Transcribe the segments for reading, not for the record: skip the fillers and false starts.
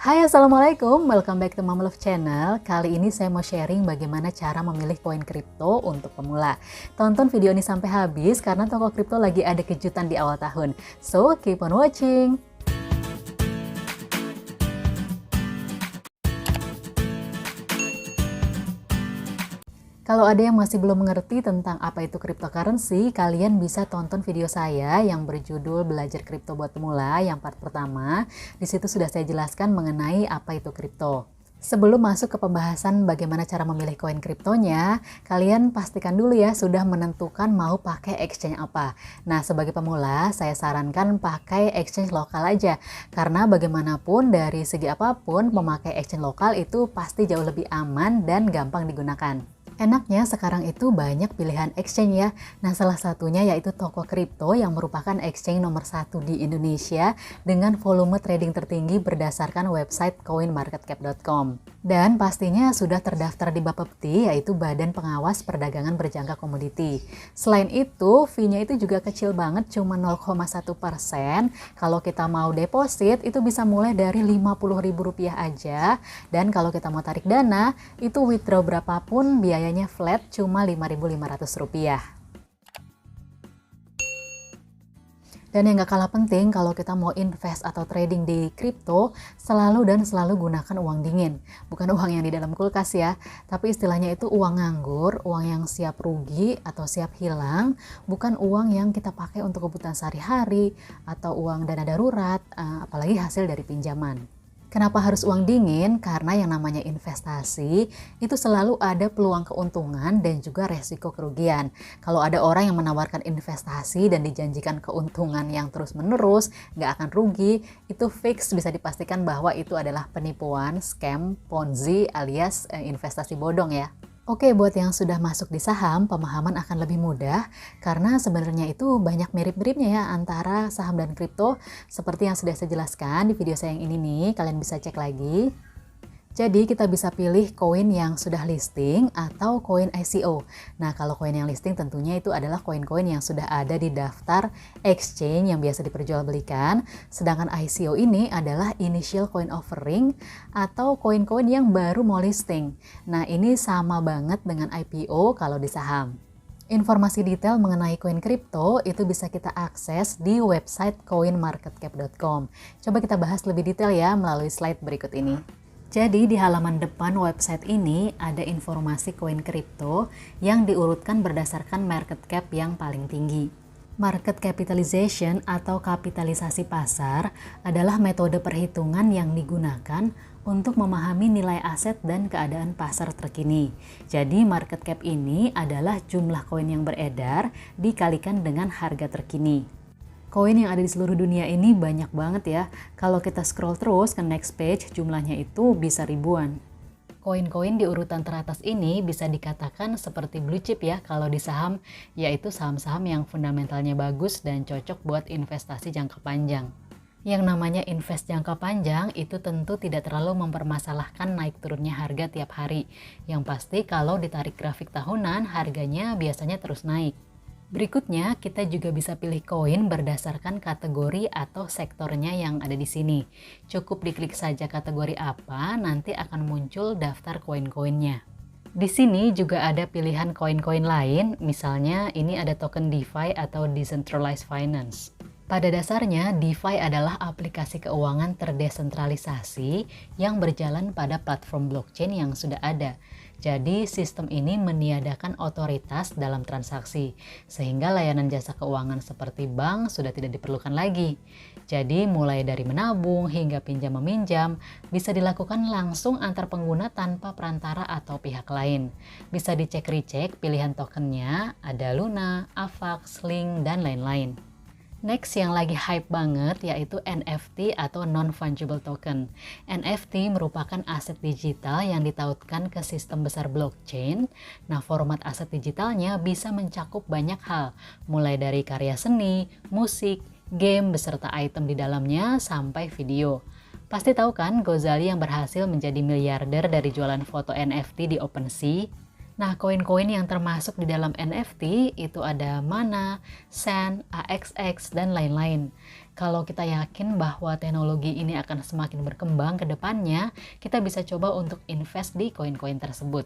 Hai, Assalamualaikum, welcome back to Mama Love Channel. Kali ini saya mau sharing bagaimana cara memilih koin kripto untuk pemula. Tonton video ini sampai habis karena toko kripto lagi ada kejutan di awal tahun. So, keep on watching! Kalau ada yang masih belum mengerti tentang apa itu cryptocurrency, kalian bisa tonton video saya yang berjudul Belajar Kripto buat Pemula yang part pertama. Di situ sudah saya jelaskan mengenai apa itu kripto. Sebelum masuk ke pembahasan bagaimana cara memilih koin kriptonya, kalian pastikan dulu ya sudah menentukan mau pakai exchange apa. Nah, sebagai pemula, saya sarankan pakai exchange lokal aja. Karena bagaimanapun dari segi apapun, memakai exchange lokal itu pasti jauh lebih aman dan gampang digunakan. Enaknya sekarang itu banyak pilihan exchange ya. Nah, salah satunya yaitu toko kripto yang merupakan exchange nomor 1 di Indonesia dengan volume trading tertinggi berdasarkan website coinmarketcap.com. Dan pastinya sudah terdaftar di Bapepti, yaitu Badan Pengawas Perdagangan Berjangka Komoditi. Selain itu, fee-nya itu juga kecil banget, cuma 0,1%. Kalau kita mau deposit, itu bisa mulai dari Rp50.000 aja. Dan kalau kita mau tarik dana, itu withdraw berapapun biayanya flat cuma Rp5.500. Dan yang gak kalah penting kalau kita mau invest atau trading di kripto, selalu gunakan uang dingin. Bukan uang yang di dalam kulkas ya, tapi istilahnya itu uang nganggur, uang yang siap rugi atau siap hilang, bukan uang yang kita pakai untuk kebutuhan sehari-hari atau uang dana darurat, apalagi hasil dari pinjaman. Kenapa harus uang dingin? Karena yang namanya investasi itu selalu ada peluang keuntungan dan juga resiko kerugian. Kalau ada orang yang menawarkan investasi dan dijanjikan keuntungan yang terus-menerus, nggak akan rugi, itu fix bisa dipastikan bahwa itu adalah penipuan, scam, ponzi alias investasi bodong ya. Oke, buat yang sudah masuk di saham, pemahaman akan lebih mudah karena sebenarnya itu banyak mirip-miripnya ya antara saham dan kripto. Seperti yang sudah saya jelaskan di video saya yang ini nih, kalian bisa cek lagi. Jadi kita bisa pilih koin yang sudah listing atau koin ICO. Nah, kalau koin yang listing tentunya itu adalah koin-koin yang sudah ada di daftar exchange yang biasa diperjualbelikan. Sedangkan ICO ini adalah initial coin offering atau koin-koin yang baru mau listing. Nah, ini sama banget dengan IPO kalau di saham. Informasi detail mengenai koin kripto itu bisa kita akses di website coinmarketcap.com. Coba kita bahas lebih detail ya melalui slide berikut ini. Jadi di halaman depan website ini ada informasi koin kripto yang diurutkan berdasarkan market cap yang paling tinggi. Market capitalization atau kapitalisasi pasar adalah metode perhitungan yang digunakan untuk memahami nilai aset dan keadaan pasar terkini. Jadi market cap ini adalah jumlah koin yang beredar dikalikan dengan harga terkini. Koin yang ada di seluruh dunia ini banyak banget ya. Kalau kita scroll terus ke next page, jumlahnya itu bisa ribuan. Koin-koin di urutan teratas ini bisa dikatakan seperti blue chip ya kalau di saham, yaitu saham-saham yang fundamentalnya bagus dan cocok buat investasi jangka panjang. Yang namanya invest jangka panjang itu tentu tidak terlalu mempermasalahkan naik turunnya harga tiap hari. Yang pasti kalau ditarik grafik tahunan, harganya biasanya terus naik. Berikutnya, kita juga bisa pilih koin berdasarkan kategori atau sektornya yang ada di sini. Cukup diklik saja kategori apa, nanti akan muncul daftar koin-koinnya. Di sini juga ada pilihan koin-koin lain, misalnya ini ada token DeFi atau Decentralized Finance. Pada dasarnya, DeFi adalah aplikasi keuangan terdesentralisasi yang berjalan pada platform blockchain yang sudah ada. Jadi, sistem ini meniadakan otoritas dalam transaksi, sehingga layanan jasa keuangan seperti bank sudah tidak diperlukan lagi. Jadi, mulai dari menabung hingga pinjam-meminjam, bisa dilakukan langsung antar pengguna tanpa perantara atau pihak lain. Bisa dicek-recek pilihan tokennya, ada Luna, AVAX, Link, dan lain-lain. Next yang lagi hype banget yaitu NFT atau Non-Fungible Token. NFT merupakan aset digital yang ditautkan ke sistem besar blockchain. Nah, format aset digitalnya bisa mencakup banyak hal, mulai dari karya seni, musik, game beserta item di dalamnya sampai video. Pasti tahu kan Gozali yang berhasil menjadi miliarder dari jualan foto NFT di OpenSea? Nah, koin-koin yang termasuk di dalam NFT itu ada Mana, Sand, AXX, dan lain-lain. Kalau kita yakin bahwa teknologi ini akan semakin berkembang ke depannya, kita bisa coba untuk invest di koin-koin tersebut.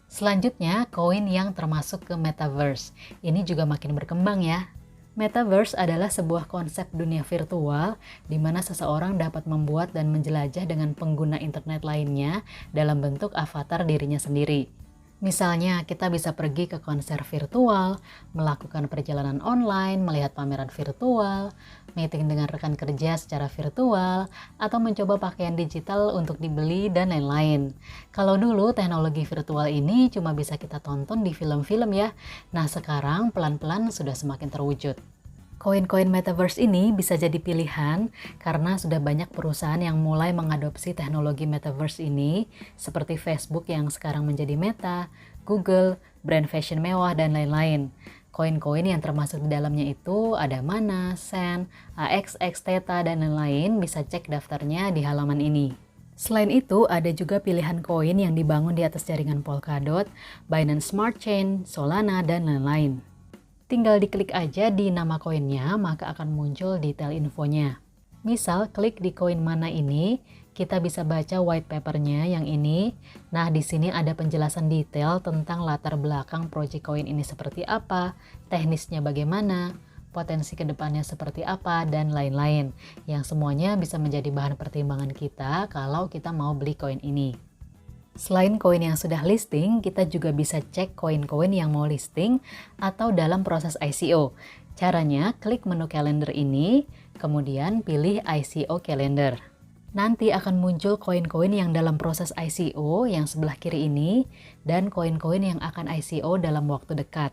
Selanjutnya, koin yang termasuk ke metaverse. Ini juga makin berkembang ya. Metaverse adalah sebuah konsep dunia virtual di mana seseorang dapat membuat dan menjelajah dengan pengguna internet lainnya dalam bentuk avatar dirinya sendiri. Misalnya, kita bisa pergi ke konser virtual, melakukan perjalanan online, melihat pameran virtual, meeting dengan rekan kerja secara virtual, atau mencoba pakaian digital untuk dibeli, dan lain-lain. Kalau dulu teknologi virtual ini cuma bisa kita tonton di film-film ya, nah sekarang pelan-pelan sudah semakin terwujud. Koin-koin metaverse ini bisa jadi pilihan karena sudah banyak perusahaan yang mulai mengadopsi teknologi metaverse ini, seperti Facebook yang sekarang menjadi Meta, Google, brand fashion mewah, dan lain-lain. Koin-koin yang termasuk di dalamnya itu ada Mana, Sen, AXX, Theta, dan lain-lain, bisa cek daftarnya di halaman ini. Selain itu, ada juga pilihan koin yang dibangun di atas jaringan Polkadot, Binance Smart Chain, Solana, dan lain-lain. Tinggal diklik aja di nama koinnya, maka akan muncul detail infonya. Misal, klik di koin Mana ini, kita bisa baca white papernya yang ini. Nah, di sini ada penjelasan detail tentang latar belakang project koin ini seperti apa, teknisnya bagaimana, potensi kedepannya seperti apa, dan lain-lain. Yang semuanya bisa menjadi bahan pertimbangan kita kalau kita mau beli koin ini. Selain koin yang sudah listing, kita juga bisa cek koin-koin yang mau listing atau dalam proses ICO. Caranya, klik menu kalender ini, kemudian pilih ICO Calendar. Nanti akan muncul koin-koin yang dalam proses ICO yang sebelah kiri ini, dan koin-koin yang akan ICO dalam waktu dekat.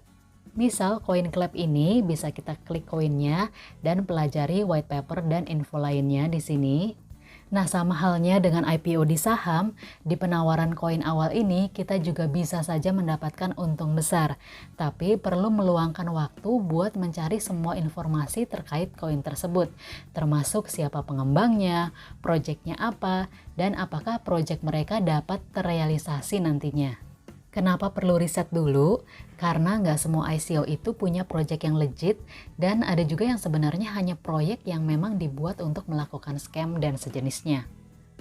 Misal, koin Club ini bisa kita klik koinnya dan pelajari white paper dan info lainnya di sini. Nah, sama halnya dengan IPO di saham, di penawaran koin awal ini kita juga bisa saja mendapatkan untung besar. Tapi perlu meluangkan waktu buat mencari semua informasi terkait koin tersebut, termasuk siapa pengembangnya, proyeknya apa, dan apakah proyek mereka dapat terrealisasi nantinya. Kenapa perlu riset dulu? Karena nggak semua ICO itu punya proyek yang legit, dan ada juga yang sebenarnya hanya proyek yang memang dibuat untuk melakukan scam dan sejenisnya.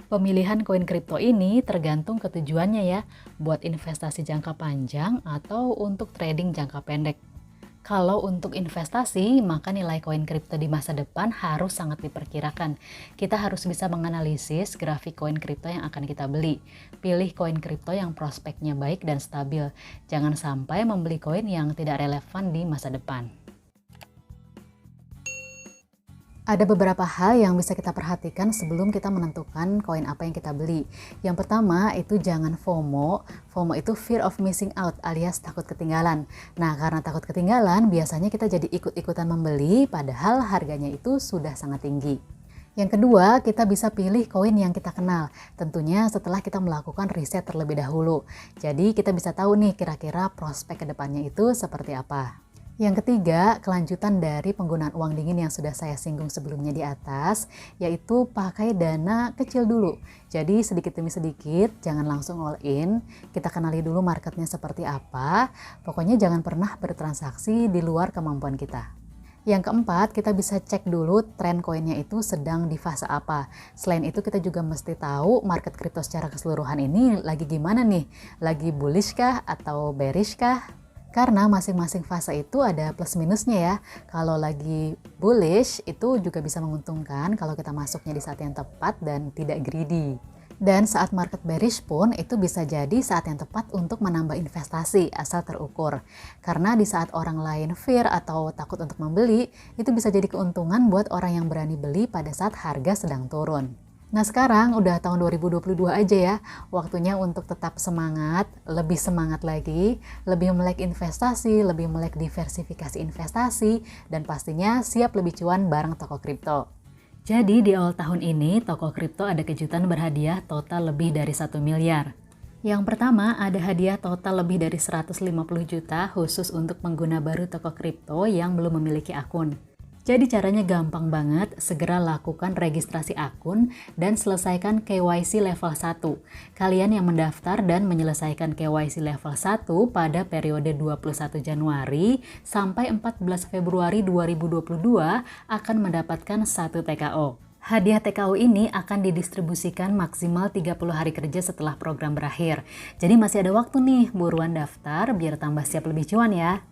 Pemilihan koin kripto ini tergantung ketujuannya ya, buat investasi jangka panjang atau untuk trading jangka pendek. Kalau untuk investasi, maka nilai koin kripto di masa depan harus sangat diperkirakan. Kita harus bisa menganalisis grafik koin kripto yang akan kita beli. Pilih koin kripto yang prospeknya baik dan stabil. Jangan sampai membeli koin yang tidak relevan di masa depan. Ada beberapa hal yang bisa kita perhatikan sebelum kita menentukan koin apa yang kita beli. Yang pertama itu jangan FOMO. FOMO itu fear of missing out alias takut ketinggalan. Nah, karena takut ketinggalan biasanya kita jadi ikut-ikutan membeli padahal harganya itu sudah sangat tinggi. Yang kedua, kita bisa pilih koin yang kita kenal. Tentunya setelah kita melakukan riset terlebih dahulu. Jadi kita bisa tahu nih kira-kira prospek kedepannya itu seperti apa. Yang ketiga, kelanjutan dari penggunaan uang dingin yang sudah saya singgung sebelumnya di atas, yaitu pakai dana kecil dulu. Jadi sedikit demi sedikit, jangan langsung all in, kita kenali dulu marketnya seperti apa, pokoknya jangan pernah bertransaksi di luar kemampuan kita. Yang keempat, kita bisa cek dulu tren koinnya itu sedang di fase apa. Selain itu kita juga mesti tahu market kripto secara keseluruhan ini lagi gimana nih, lagi bullish kah atau bearish kah? Karena masing-masing fase itu ada plus minusnya ya. Kalau lagi bullish itu juga bisa menguntungkan kalau kita masuknya di saat yang tepat dan tidak greedy. Dan saat market bearish pun itu bisa jadi saat yang tepat untuk menambah investasi asal terukur. Karena di saat orang lain fear atau takut untuk membeli, itu bisa jadi keuntungan buat orang yang berani beli pada saat harga sedang turun. Nah sekarang udah tahun 2022 aja ya, waktunya untuk tetap semangat, lebih semangat lagi, lebih melek investasi, lebih melek diversifikasi investasi, dan pastinya siap lebih cuan bareng toko kripto. Jadi di awal tahun ini, toko kripto ada kejutan berhadiah total lebih dari 1 miliar. Yang pertama ada hadiah total lebih dari 150 juta khusus untuk pengguna baru toko kripto yang belum memiliki akun. Jadi caranya gampang banget, segera lakukan registrasi akun dan selesaikan KYC level 1. Kalian yang mendaftar dan menyelesaikan KYC level 1 pada periode 21 Januari sampai 14 Februari 2022 akan mendapatkan 1 TKO. Hadiah TKO ini akan didistribusikan maksimal 30 hari kerja setelah program berakhir. Jadi masih ada waktu nih, buruan daftar biar tambah siap lebih cuan ya.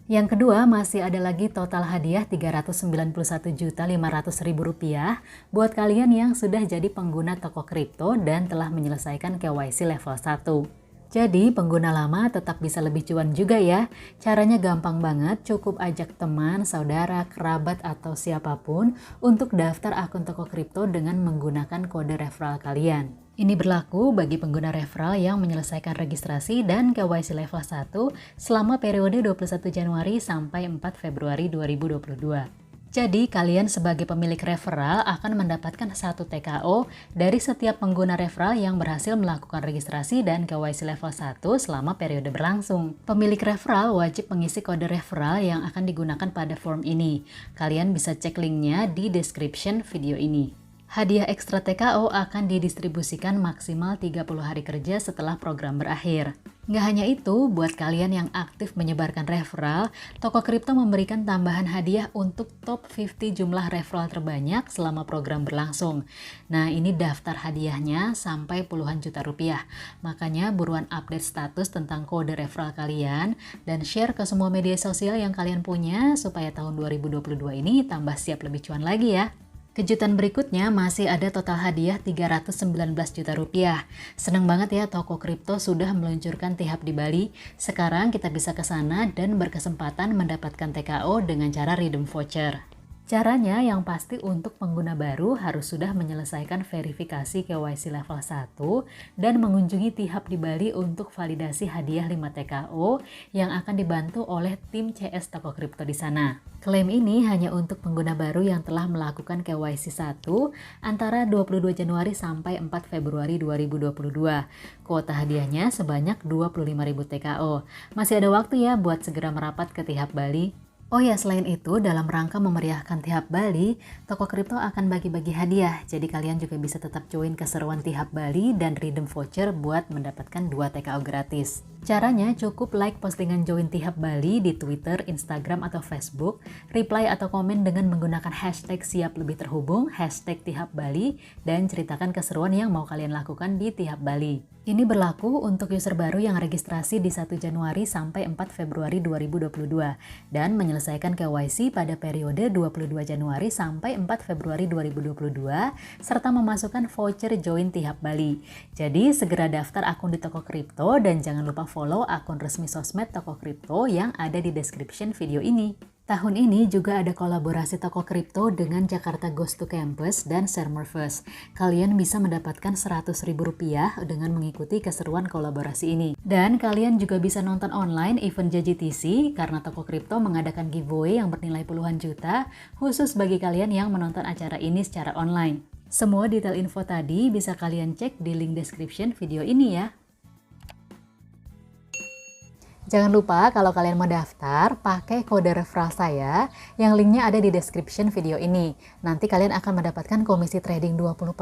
Yang kedua, masih ada lagi total hadiah Rp391.500.000 buat kalian yang sudah jadi pengguna toko kripto dan telah menyelesaikan KYC level 1. Jadi pengguna lama tetap bisa lebih cuan juga ya. Caranya gampang banget, cukup ajak teman, saudara, kerabat, atau siapapun untuk daftar akun toko kripto dengan menggunakan kode referral kalian. Ini berlaku bagi pengguna referral yang menyelesaikan registrasi dan KYC level 1 selama periode 21 Januari sampai 4 Februari 2022. Jadi kalian sebagai pemilik referral akan mendapatkan 1 TKO dari setiap pengguna referral yang berhasil melakukan registrasi dan KYC level 1 selama periode berlangsung. Pemilik referral wajib mengisi kode referral yang akan digunakan pada form ini. Kalian bisa cek linknya di description video ini. Hadiah ekstra TKO akan didistribusikan maksimal 30 hari kerja setelah program berakhir. Nggak hanya itu, buat kalian yang aktif menyebarkan referral, toko kripto memberikan tambahan hadiah untuk top 50 jumlah referral terbanyak selama program berlangsung. Nah, ini daftar hadiahnya sampai puluhan juta rupiah. Makanya buruan update status tentang kode referral kalian dan share ke semua media sosial yang kalian punya supaya tahun 2022 ini tambah siap lebih cuan lagi ya. Kejutan berikutnya masih ada total hadiah Rp319 juta. Seneng banget ya toko kripto sudah meluncurkan T-Hub di Bali. Sekarang kita bisa ke sana dan berkesempatan mendapatkan TKO dengan cara redeem voucher. Caranya yang pasti untuk pengguna baru harus sudah menyelesaikan verifikasi KYC level 1 dan mengunjungi T-Hub di Bali untuk validasi hadiah 5 TKO yang akan dibantu oleh tim CS toko kripto di sana. Klaim ini hanya untuk pengguna baru yang telah melakukan KYC 1 antara 22 Januari sampai 4 Februari 2022. Kuota hadiahnya sebanyak 25.000 TKO. Masih ada waktu ya buat segera merapat ke T-Hub Bali. Oh ya, selain itu, dalam rangka memeriahkan T-Hub Bali, toko kripto akan bagi-bagi hadiah. Jadi kalian juga bisa tetap join keseruan T-Hub Bali dan redeem voucher buat mendapatkan 2 TKO gratis. Caranya cukup like postingan join T-Hub Bali di Twitter, Instagram, atau Facebook, reply atau komen dengan menggunakan hashtag siap lebih terhubung, hashtag T-Hub Bali, dan ceritakan keseruan yang mau kalian lakukan di T-Hub Bali. Ini berlaku untuk user baru yang registrasi di 1 Januari sampai 4 Februari 2022 dan menyelesaikan KYC pada periode 22 Januari sampai 4 Februari 2022 serta memasukkan voucher join T-Hub Bali. Jadi segera daftar akun di toko kripto dan jangan lupa follow akun resmi sosmed toko kripto yang ada di description video ini. Tahun ini juga ada kolaborasi toko kripto dengan Jakarta Ghost to Campus dan Sermerverse. Kalian bisa mendapatkan Rp100.000 dengan mengikuti keseruan kolaborasi ini. Dan kalian juga bisa nonton online event JGTC karena toko kripto mengadakan giveaway yang bernilai puluhan juta khusus bagi kalian yang menonton acara ini secara online. Semua detail info tadi bisa kalian cek di link description video ini ya. Jangan lupa kalau kalian mau daftar, pakai kode referral saya yang linknya ada di description video ini. Nanti kalian akan mendapatkan komisi trading 20%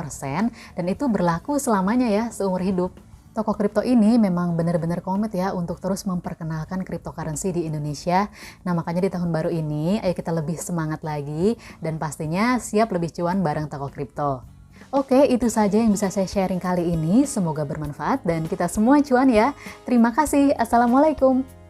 dan itu berlaku selamanya ya, seumur hidup. Toko kripto ini memang benar-benar komit ya untuk terus memperkenalkan cryptocurrency di Indonesia. Nah makanya di tahun baru ini, ayo kita lebih semangat lagi dan pastinya siap lebih cuan bareng toko kripto. Oke, itu saja yang bisa saya sharing kali ini. Semoga bermanfaat dan kita semua cuan ya. Terima kasih. Assalamualaikum.